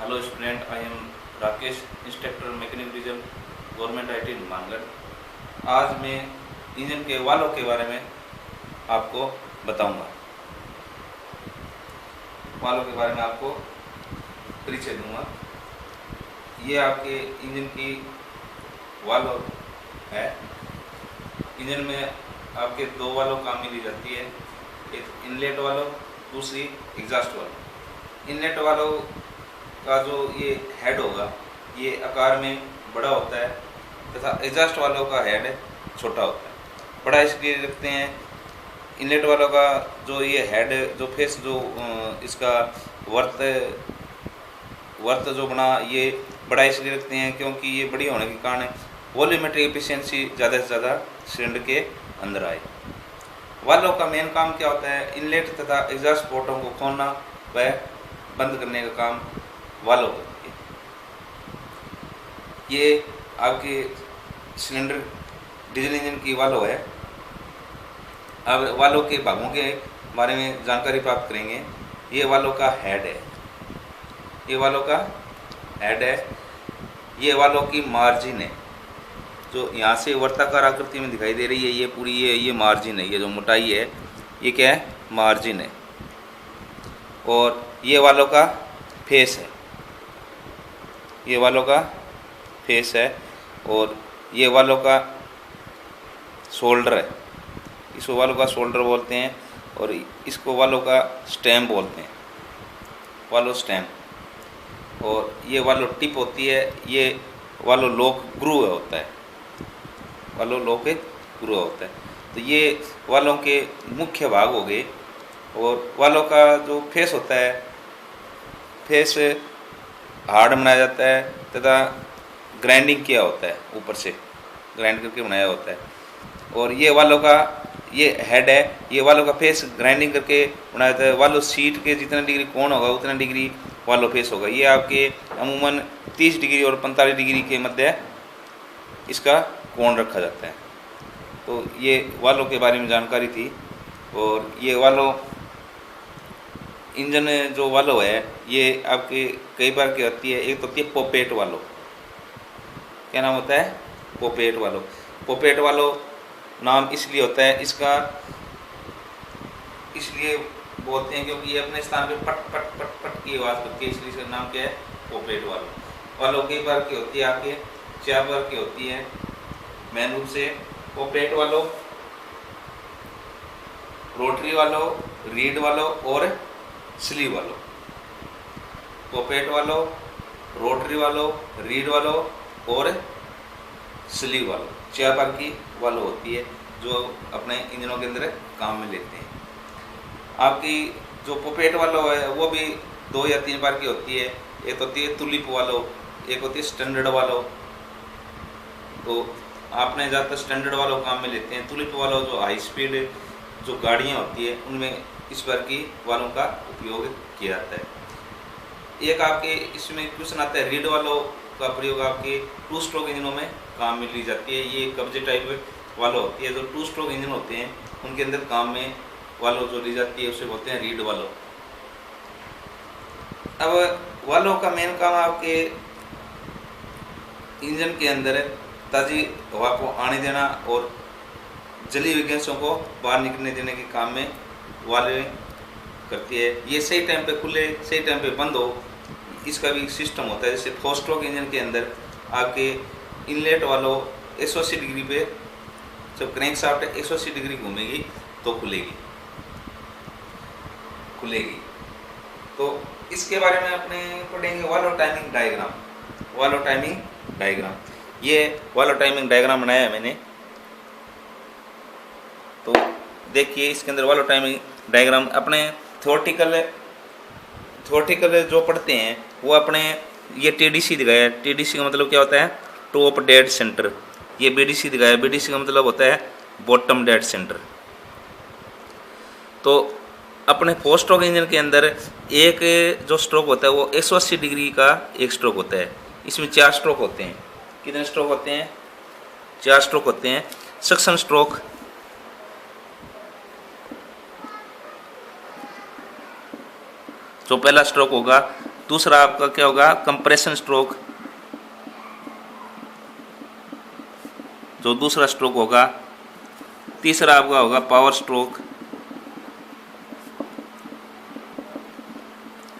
Hello student, I am Rakesh, instructor mechanic division, government IT Mangarh. आज मैं engine के valve के बारे में आपको बताऊंगा। वाल्व के बारे में आपको परिचय दूंगा। ये आपके इंजन की वाल्व है। इंजन में आपके दो वाल्व काम में ली जाती है, एक इनलेट वाल्व, दूसरी एग्जॉस्ट वाल्व। इनलेट वाल्व का जो ये हेड होगा ये आकार में बड़ा होता है तथा एग्जॉस्ट वाल्व का हेड छोटा होता है। बड़ा इसलिए रखते हैं, इनलेट वाल्व का जो ये हेड जो फेस जो इसका वर्त जो बना ये बड़ा इसलिए रखते हैं क्योंकि ये बड़ी होने के कारण वॉल्यूमेट्रिक एफिशिएंसी ज़्यादा से ज़्यादा सिलेंडर के अंदर आए। वाल्व का मेन काम क्या होता है? इनलेट तथा एग्जॉस्ट पोर्टों को खोलना व बंद करने का काम वाल्व करती है। ये आपके सिलेंडर डीजल इंजन की वाल्व है। अब वाल्व के भागों के बारे में जानकारी प्राप्त करेंगे। ये वाल्व का हेड है, ये वाल्व का हेड है। ये वाल्व की मार्जिन है जो यहाँ से वर्ताकार आकृति में दिखाई दे रही है। ये पूरी ये मार्जिन है, ये जो मोटाई है ये क्या है? मार्जिन है। और ये वाल्व का फेस है, ये वाल्व का फेस है। और ये वाल्व का शोल्डर है, इस वाल्व का शोल्डर बोलते हैं। और इसको वाल्व का स्टेम बोलते हैं, वाल्व स्टेम। और ये वाल्व टिप होती है, ये वाल्व लॉक ग्रू होता है, वाल्व लॉक ग्रू होता है। तो ये वाल्वों के मुख्य भाग हो गए। और वाल्व का जो फेस होता है, फेस हार्ड बनाया जाता है तथा ग्राइंडिंग किया होता है, ऊपर से ग्राइंड करके बनाया होता है। और ये वाल्व का ये हेड है, ये वाल्व का फेस ग्राइंडिंग करके बनाया जाता है। वाल्व सीट के जितना डिग्री कोण होगा उतना डिग्री वाल्व फेस होगा। ये आपके अमूमन 30 डिग्री और 45 डिग्री के मध्य इसका कोण रखा जाता है। तो ये वाल्व के बारे में जानकारी थी। और ये वाल्व इंजन जो वाल्व है ये आपके कई बार की होती है। एक तो होती है पोपेट वाल्व। क्या नाम होता है? पोपेट वाल्व। पोपेट वाल्व नाम इसलिए होता है, इसका इसलिए बोलते हैं क्योंकि ये अपने स्थान पे पट पट पट पट की आवाज़ करती है, इसलिए इसका नाम क्या है? पोपेट वाल्व। वाल्व कई बार की होती है, आपके 4 बार की होती है मेन रूप से। Poppet valve, rotary valve, reed valve और sleeve valve. Poppet valve, rotary valve, reed valve और स्लीव वाल्व 4 बार की वाल्व होती है जो अपने इंजनों के अंदर काम में लेते हैं। आपकी जो पोपेट वाल्व है वो भी 2 या 3 बार की होती है। एक होती है तुलिप वाल्व, एक होती है स्टैंडर्ड वाल्व। तो आपने ज़्यादातर स्टैंडर्ड वाल्व काम में लेते हैं। तुलिप वाल्व जो हाई स्पीड जो गाड़ियाँ होती है उनमें इस बार की वाल्व का उपयोग किया जाता है। एक आपके इसमें क्वेश्चन आता है, रीड वाल्व का प्रयोग आपके 2 स्ट्रोक इंजनों में काम में ली जाती है। ये कब्जे टाइप वाल्व होती है। जो 2 स्ट्रोक इंजन होते हैं उनके अंदर काम में वाल्व जो ली जाती है उसे बोलते हैं रीड वाल्व। अब वाल्व का मेन काम आपके इंजन के अंदर ताज़ी हवा को आने देना और जलीय हुई गैसों को बाहर निकलने देने के काम में वाल्व करती है। ये सही टाइम पे खुले, सही टाइम पे बंद हो, इसका भी सिस्टम होता है। जैसे 4 स्ट्रोक इंजन के अंदर आपके इनलेट वाल्व 180 डिग्री पे जब क्रैंक शाफ्ट 180 डिग्री घूमेगी तो खुलेगी। तो इसके बारे में अपने पढ़ेंगे valve timing diagram. Valve timing diagram, ये वाल्व टाइमिंग डायग्राम बनाया है मैंने। तो देखिए इसके अंदर वाल्व टाइमिंग डायग्राम अपने थ्योरेटिकल जो पढ़ते हैं वो अपने ये TDC दिखाया है। TDC का मतलब क्या होता है? Top dead centre. ये BDC दिखाया है, BDC का मतलब होता है बॉटम डेड सेंटर। तो अपने 4 स्ट्रोक इंजन के अंदर एक जो स्ट्रोक होता है वो 180 डिग्री का एक स्ट्रोक होता है। इसमें 4 स्ट्रोक होते हैं। कितने स्ट्रोक होते हैं? 4 स्ट्रोक होते हैं। सक्शन स्ट्रोक, जो पहला स्ट्रोक होगा दूसरा आपका क्या होगा, कंप्रेशन स्ट्रोक, जो दूसरा स्ट्रोक होगा। तीसरा आपका होगा पावर स्ट्रोक,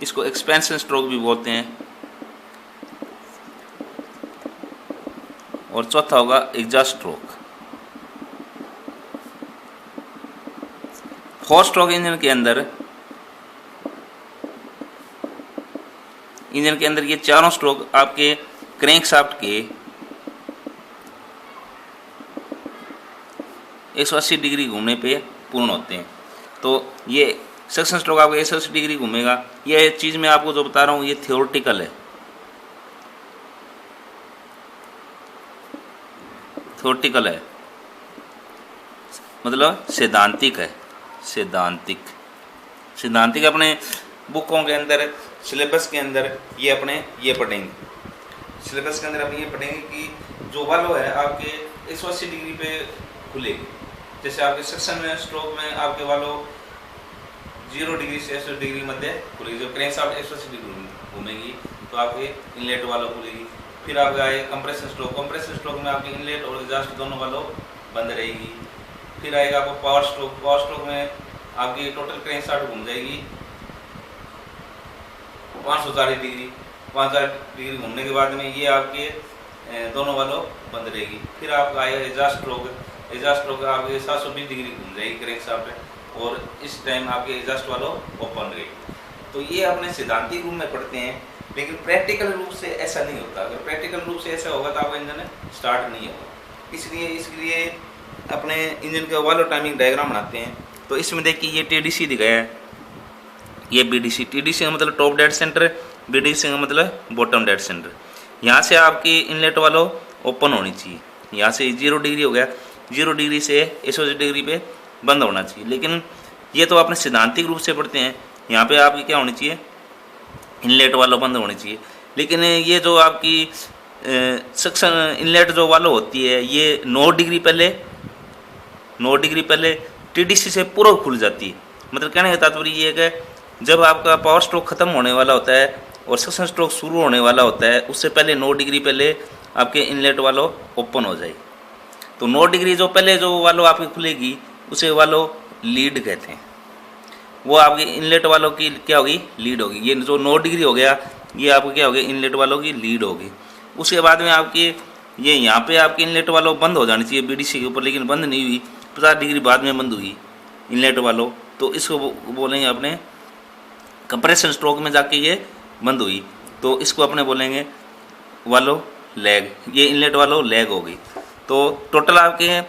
इसको एक्सपेंशन स्ट्रोक भी बोलते हैं। और चौथा होगा एग्जॉस्ट स्ट्रोक। 4 स्ट्रोक इंजन के अंदर ये चारों स्ट्रोक आपके क्रैंकशाफ्ट के 180 डिग्री घूमने पे पूर्ण होते हैं। तो ये सक्शन स्ट्रोक आपका 180 डिग्री घूमेगा। ये चीज़ मैं आपको जो बता रहा हूँ ये थियोरेटिकल है, मतलब सैद्धांतिक है। सैद्धांतिक अपने बुकों के अंदर, सिलेबस के अंदर ये पढ़ेंगे। सिलेबस के अंदर आप ये पढ़ेंगे कि जो वाल्व है आपके 180 डिग्री पे खुलेगी। जैसे आपके सक्शन स्ट्रोक में आपके वाल्व 0 डिग्री से 180 डिग्री मध्य खुलेगी। जब क्रैंकशाफ्ट 180 डिग्री घूमेगी तो आपके इनलेट वाल्व खुलेगी। फिर आपका आए कंप्रेशन स्ट्रोक में आपके इनलेट और एग्जॉस्ट दोनों वाल्व बंद रहेगी। फिर आएगा आपको पावर स्ट्रोक में आपकी टोटल क्रैंकशाफ्ट घूम जाएगी 540 डिग्री घूमने के बाद में ये आपके दोनों वाल्व बंद रहेगी। फिर आपका आएगा एग्जॉस्ट स्ट्रोक आपके 720 डिग्री घूम जाएगी क्रैंकशाफ्ट और इस टाइम आपके एग्जॉस्ट वाल्व ओपन रहेगी। तो ये अपने सिद्धांतिक रूप में पढ़ते हैं, लेकिन प्रैक्टिकल रूप से ऐसा नहीं होता। अगर प्रैक्टिकल रूप से ऐसा होगा तो आपका इंजन स्टार्ट नहीं होगा। इसलिए इसके लिए अपने इंजन का वाल्व टाइमिंग डायग्राम बनाते हैं। तो इसमें देखिए ये TDC दिखाया है, ये BDC। TDC का मतलब टॉप डेड सेंटर, BDC का मतलब बॉटम डेड सेंटर। यहाँ से आपकी इनलेट वाल्व ओपन होनी चाहिए। यहाँ से 0 डिग्री हो गया, 0 डिग्री से 180 डिग्री पे बंद होना चाहिए। लेकिन ये तो आपने सिद्धांतिक रूप से पढ़ते हैं। यहाँ पे आपकी क्या होनी चाहिए, इनलेट वाल्व बंद होनी चाहिए। लेकिन ये जो आपकी सक्शन इनलेट जो वाल्व होती है ये 9 डिग्री पहले TDC से पूरा खुल जाती है। मतलब कहने का तात्पर्य ये है कि जब आपका पावर स्ट्रोक खत्म होने वाला होता है और सक्शन स्ट्रोक शुरू होने वाला होता है, उससे पहले 9 डिग्री पहले आपके इनलेट वाल्व ओपन हो जाए। तो 9 डिग्री जो पहले जो वाल्व आपकी खुलेगी उसे वाल्व लीड कहते हैं। वो आपके इनलेट वालों की क्या होगी, लीड होगी। ये जो 9 डिग्री हो गया ये आपको क्या होगी, इनलेट वालों की लीड होगी। उसके बाद में आपकी ये यहाँ पे आपकी इनलेट वालों बंद हो जानी चाहिए BDC के ऊपर, लेकिन बंद नहीं हुई, 50 डिग्री बाद में बंद हुई इनलेट वालों। तो इसको बोलेंगे अपने कंप्रेशन स्ट्रोक में जाके ये बंद हुई, तो इसको अपने बोलेंगे वाल्व लैग। ये इनलेट वाल्व लैग होगी। तो टोटल आपके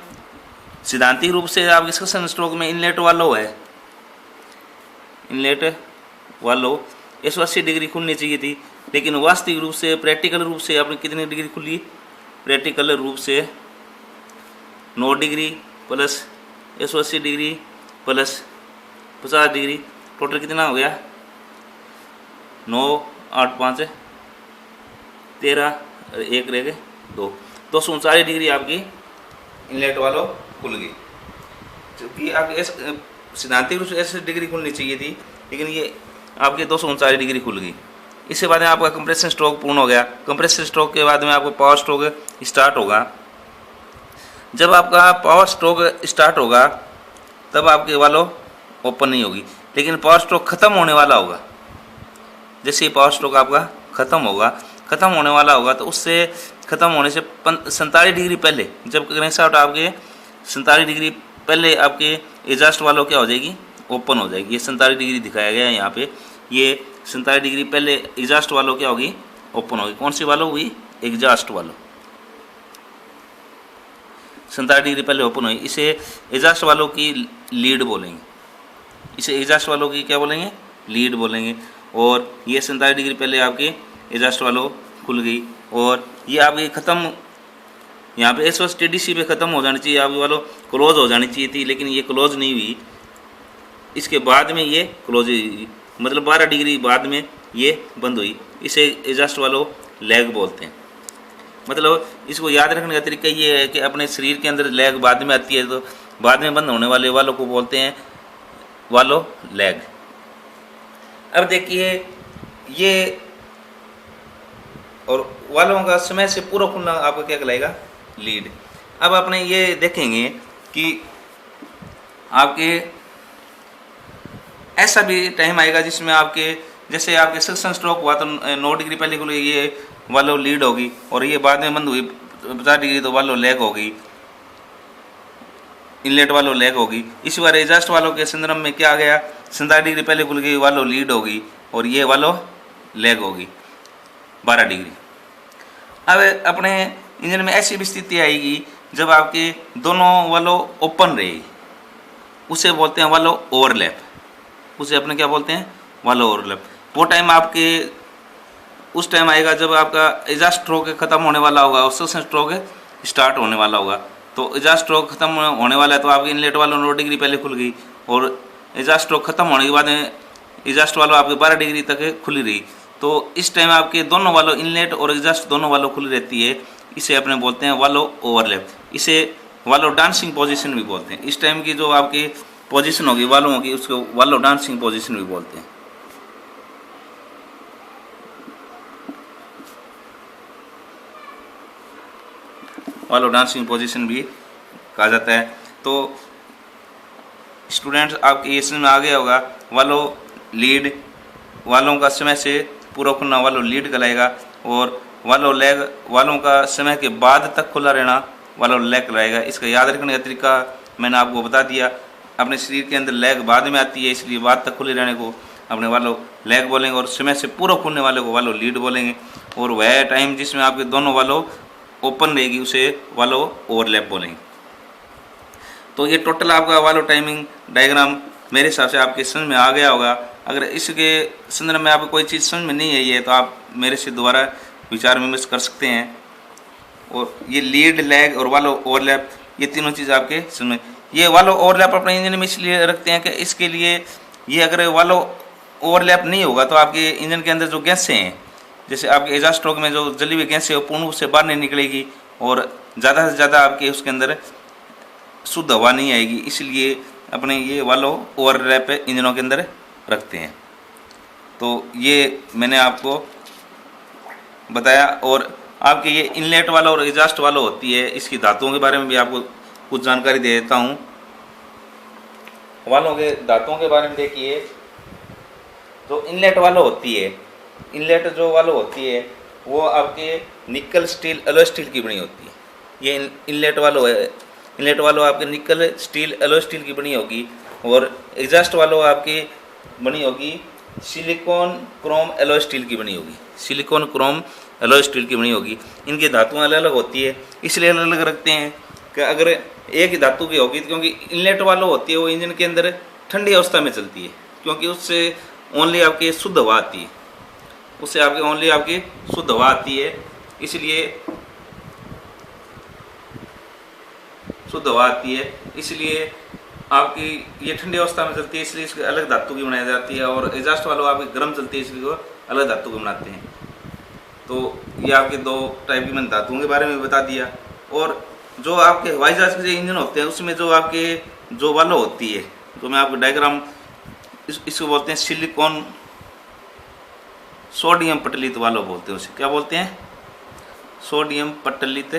सिद्धांतिक रूप से आपके सक्शन स्ट्रोक में इनलेट वाल्व है, इनलेट वाल्व 180 डिग्री खुलनी चाहिए थी, लेकिन वास्तविक रूप से प्रैक्टिकल रूप से आपने कितनी डिग्री खुली, प्रैक्टिकल रूप से 9 degree plus 180 degree plus 50 degree, total कितना हो गया, 9 8 5 13, 1 रह गए 2, 239 डिग्री आपकी इनलेट वाल्व खुल गई। क्योंकि आपकी सिद्धांतिक रूप से 80 डिग्री खुलनी चाहिए थी, लेकिन ये आपके 239 डिग्री खुल गई। इसके बाद में आपका कंप्रेशन स्ट्रोक पूर्ण हो गया। कंप्रेशन स्ट्रोक के बाद में आपको पावर स्ट्रोक स्टार्ट होगा। जब आपका पावर स्ट्रोक स्टार्ट होगा तब आपके वाल्व ओपन नहीं होगी, लेकिन पावर स्ट्रोक खत्म होने वाला होगा। जैसे ही पावर स्ट्रोक आपका खत्म होने वाला होगा तो उससे ख़त्म होने से 47 डिग्री पहले, जब क्रैंकशाफ्ट आपके 47 डिग्री पहले आपके एग्जॉस्ट वाल्व क्या हो जाएगी, ओपन हो जाएगी। ये 47 डिग्री दिखाया गया है यहाँ पे। ये 47 डिग्री पहले एग्जॉस्ट वाल्व क्या होगी, ओपन होगी। कौन सी वाल्व हुई, एग्जॉस्ट वाल्व 47 डिग्री पहले ओपन हुई। इसे एग्जॉस्ट वाल्व की लीड बोलेंगे। इसे एग्जॉस्ट वाल्व की क्या बोलेंगे, लीड बोलेंगे। और ये 47 डिग्री पहले आपके एग्जॉस्ट वाल्व खुल गई और ये आपकी ख़त्म, यहाँ पे इस वक्त TDC पे ख़त्म हो जानी चाहिए, आपकी वाल्व क्लोज हो जानी चाहिए थी, लेकिन ये क्लोज नहीं हुई। इसके बाद में ये क्लोज हुई, मतलब 12 डिग्री बाद में ये बंद हुई। इसे एग्जॉस्ट वाल्व लैग बोलते हैं। मतलब इसको याद रखने का तरीका ये है कि अपने शरीर के अंदर लैग बाद में आती है, तो बाद में बंद होने वाले वालों को बोलते हैं वाल्व लैग। अब देखिए ये और वाल्वों का समय से पूरा खुलना आपका क्या कहलाएगा, लीड। अब अपने ये देखेंगे कि आपके ऐसा भी टाइम आएगा जिसमें आपके जैसे आपके सक्शन स्ट्रोक हुआ तो 9 डिग्री पहले खुली, ये वाल्व लीड होगी, और ये बाद में बंद हुई 50 डिग्री तो वाल्व लैग होगी, इनलेट वाल्व लैग होगी। इसी बार एग्जॉस्ट वाल्व के संदर्भ में क्या आ गया, 47 डिग्री पहले खुल गई, वाल्व लीड होगी और ये वाल्व लैग होगी 12 डिग्री। अब अपने इंजन में ऐसी भी स्थिति आएगी जब आपके दोनों वाल्व ओपन रहेगी, उसे बोलते हैं वाल्व ओवरलैप, उसे अपने क्या बोलते हैं, वाल्व ओवरलैप। वो टाइम आपके उस टाइम आएगा जब आपका एग्जॉस्ट स्ट्रोक खत्म होने वाला होगा और सक्शन स्ट्रोक स्टार्ट होने वाला होगा। तो एग्जॉस्ट स्ट्रोक खत्म होने वाला है तो आपकी इनलेट वाल्व 9 डिग्री पहले खुल गई, और एग्जॉस्ट स्ट्रोक खत्म होने के बाद में एग्जॉस्ट वाल्व आपके 12 डिग्री तक खुली रही। तो इस टाइम आपके दोनों वाल्व इनलेट और एग्जॉस्ट दोनों वाल्व खुली रहती है, इसे अपने बोलते हैं वाल्व ओवरलैप। इसे वाल्व डांसिंग पोजीशन भी बोलते हैं। इस टाइम की जो आपकी पोजीशन होगी वाल्वों की, उसको वाल्व डांसिंग पोजीशन भी बोलते हैं। वाल्व डांसिंग पोजीशन भी कहा जाता है। तो स्टूडेंट्स आपके ये समझ में आ गया होगा, वाल्व लीड, वाल्वों का समय से पूरा खुलना वाल्व लीड कहलाएगा, और वाल्व लैग, वाल्वों का समय के बाद तक खुला रहना वाल्व लैग कहलाएगा। इसका याद रखने का तरीका मैंने आपको बता दिया। अपने शरीर के अंदर लैग बाद में आती है, इसलिए बाद तक खुले रहने को अपने वाल्व लैग बोलेंगे, और समय से पूरा खुलने वाले को वाल्व लीड बोलेंगे। और वह टाइम जिसमें आपके दोनों वाल्व ओपन रहेगी उसे वाल्व ओवरलैप बोलेंगे। तो ये टोटल आपका वाल्व टाइमिंग डायग्राम मेरे हिसाब से आपके समझ में आ गया होगा। अगर इसके संदर्भ में आपको कोई चीज़ समझ में नहीं आई है तो आप मेरे से दोबारा विचार विमर्श कर सकते हैं। और ये लीड, लैग और वाल्व ओवरलैप, ये तीनों चीज़ आपके समझ में। ये वाल्व ओवरलैप अपने इंजन में इसलिए रखते हैं कि इसके लिए ये अगर वाल्व ओवरलैप नहीं होगा तो आपके इंजन के अंदर जो गैसें हैं, जैसे आपके एग्जॉस्ट स्ट्रोक में जो जली हुई गैस है वो पूर्ण रूप से बाहर नहीं निकलेगी, और ज़्यादा से ज़्यादा आपके उसके अंदर शुद्ध हवा नहीं आएगी। इसलिए अपने ये वाल्व ओवरलैप इंजनों के अंदर रखते हैं। तो ये मैंने आपको बताया। और आपके ये इनलेट वाल्व और एग्जॉस्ट वाल्व होती है, इसकी धातुओं के बारे में भी आपको कुछ जानकारी दे देता हूँ। वाल्वों के धातुओं के बारे में देखिए, जो इनलेट वाल्व होती है, इनलेट जो वाल्व होती है वो आपके निकल स्टील एलॉय स्टील की बनी होती है। ये इनलेट वाल्व है, इनलेट वाल्व आपके निकल स्टील एलॉय स्टील की बनी होगी, और एग्जॉस्ट वाल्व आपकी बनी होगी सिलिकॉन क्रोम एलॉय स्टील की बनी होगी, सिलिकॉन क्रोम एलॉय स्टील की बनी होगी। इनकी धातुएं अलग अलग होती है, इसलिए अलग अलग रखते हैं कि अगर एक ही धातु की होगी, क्योंकि इनलेट वाल्व होती है वो इंजन के अंदर ठंडी अवस्था में चलती है, क्योंकि उससे ओनली आपकी शुद्ध हवा आती है, उससे आपके ओनली आपकी शुद्ध हवा आती है, इसलिए शुद्ध हवा आती है, इसलिए आपकी ये ठंडी अवस्था में चलती है, इसलिए इसकी अलग धातु की बनाई जाती है। और एग्जॉस्ट वाल्व आपकी गर्म चलती है, इसलिए वो अलग धातु की बनाते हैं। तो ये आपके दो टाइप की मैंने धातुओं के बारे में बता दिया। और जो आपके हवाई जहाज के जो इंजन होते हैं उसमें जो आपके जो वाल्व होती है, जो मैं आपको डायग्राम इसको बोलते हैं सिलिकॉन सोडियम पटलित वाल्व बोलते हैं। उसे क्या बोलते हैं? सोडियम पटलित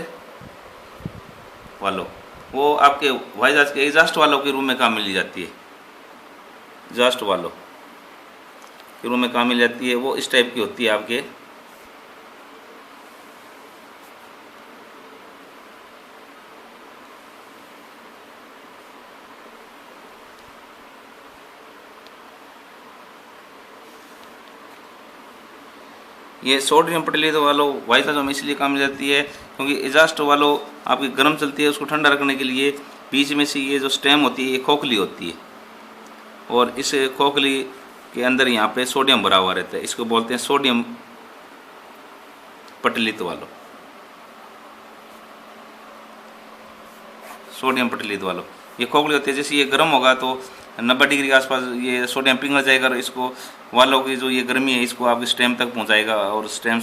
वाल्व। वो आपके हवाई जहाज के एग्जॉस्ट वाल्व के रूप में काम मिली जाती है, एग्जॉस्ट वाल्व के रूप में काम मिल जाती है। वो इस टाइप की होती है आपके। ये सोडियम पटलित वाल्व हवाई जहाज़ों में इसलिए काम में जाती है क्योंकि एग्जॉस्ट वाल्व आपकी गर्म चलती है, उसको ठंडा रखने के लिए बीच में से ये जो स्टेम होती है ये खोखली होती है, और इस खोखली के अंदर यहाँ पे सोडियम भरा हुआ रहता है, इसको बोलते हैं सोडियम पटलित वाल्व, सोडियम पटलित वाल्व। ये खोखली होती है, जैसे ये गर्म होगा तो 90 डिग्री के आसपास ये सोडियम पिघल जाएगा और इसको वाल्व की जो ये गर्मी है इसको आपके स्टेम तक पहुंचाएगा, और स्टेम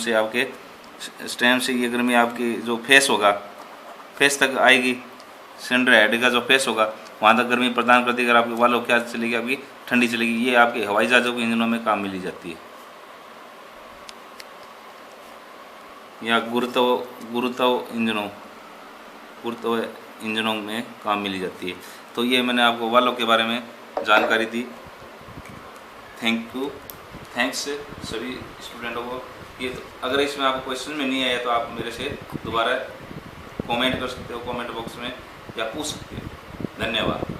से ये गर्मी आपकी जो फेस होगा, फेस तक आएगी, सिलेंडर हेड का जो फेस होगा वहाँ तक गर्मी प्रदान कर देगा। आपकी वाल्व क्या चलेगी? आपकी ठंडी चलेगी। ये आपके हवाई जहाज़ों के इंजनों में काम मिली जाती है। या गुरुत्व इंजनों में काम मिली जाती है। तो ये मैंने आपको वाल्व के बारे में जानकारी दी। थैंक्स सभी स्टूडेंटों को। ये अगर इसमें आपको क्वेश्चन में नहीं आया तो आप मेरे से दोबारा कमेंट कर सकते हो कमेंट बॉक्स में, या पूछ सकते हो। धन्यवाद।